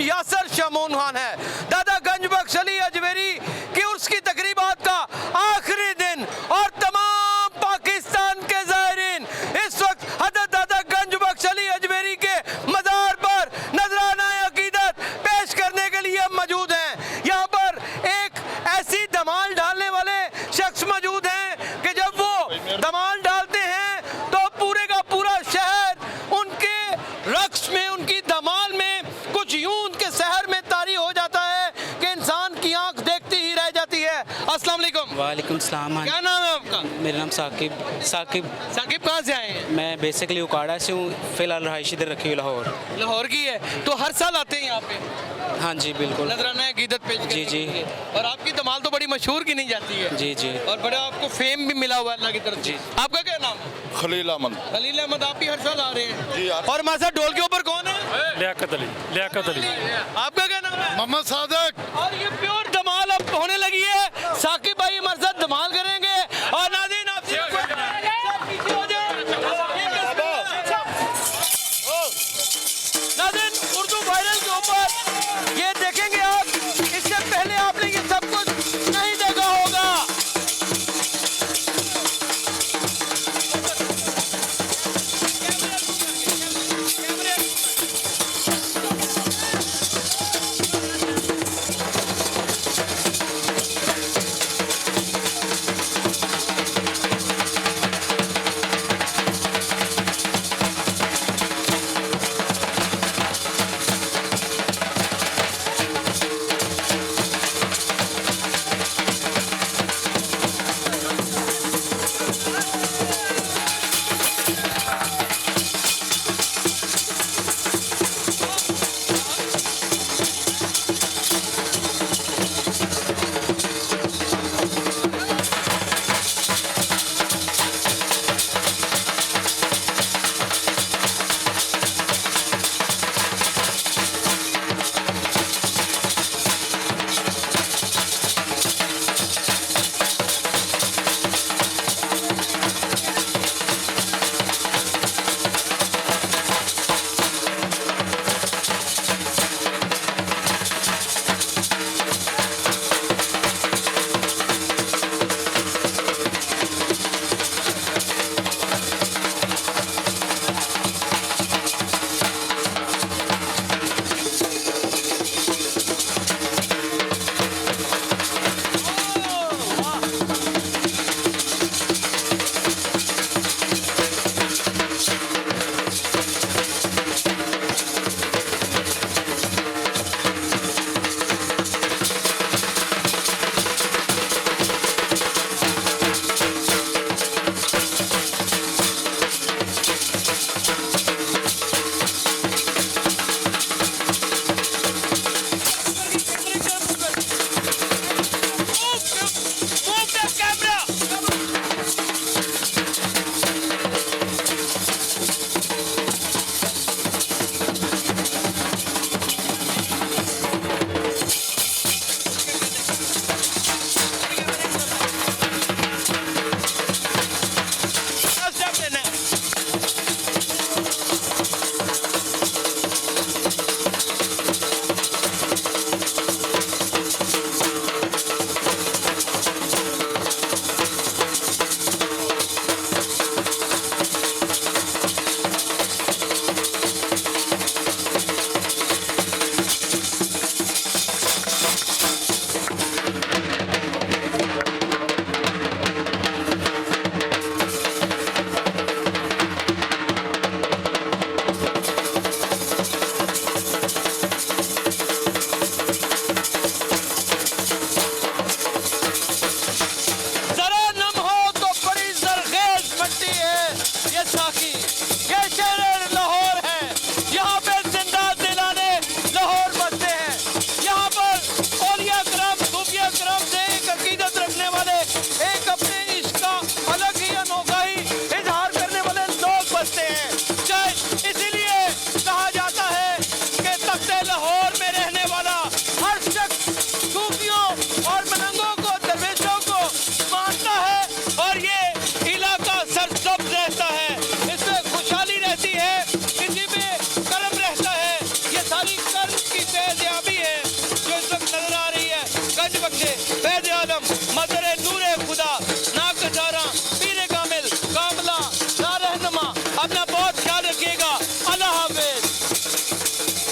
यासर शमून खान है। दादा गंज बख्श अली अजमेरी की उर्स की तकरीबात का आखिरी दिन और तमाम पाकिस्तान के ज़ायरीन इस वक्त हज़रत दादा गंज बख्श अली अजमेरी के मज़ार पर नजराना अकीदत पेश करने के लिए मौजूद हैं। यहाँ पर एक ऐसी धमाल डालने वाले शख्स मौजूद हैं कि जब वो धमाल डालते हैं तो पूरे का पूरा शहर उनके रक्स में, उनकी धमाल में कुछ यूं उनके शहर में तारी हो जाता है कि इंसान की आंख देखती ही रह जाती है। अस्सलाम वालेकुम। वालेकुम सलाम। क्या नाम है आपका? मेरा नाम साकिब। साकिब कहाँ से आए हैं? मैं बेसिकली उकाड़ा से हूँ, फिलहाल रहाइश इधर रखी हुई लाहौर। लाहौर की है तो हर साल आते हैं यहाँ पे? हाँ जी बिल्कुल। नजराना अकीदत पेश करने जी जी। के लिए। और आपकी धमाल तो बड़ी मशहूर की नहीं जाती है। जी जी। और बड़ा आपको फेम भी मिला हुआ है अल्लाह की तरफ से। जी। आपका क्या नाम है? खलील अहमद। खलील अहमद। आप भी हर साल आ रहे हैं? जी। और मासा ढोल के ऊपर कौन है? लियाकत अली। लियाकत अली। आपका क्या नाम है? मोहम्मद सादक। और ये प्योर धमाल अब होने लगी है। साकिब भाई हमारे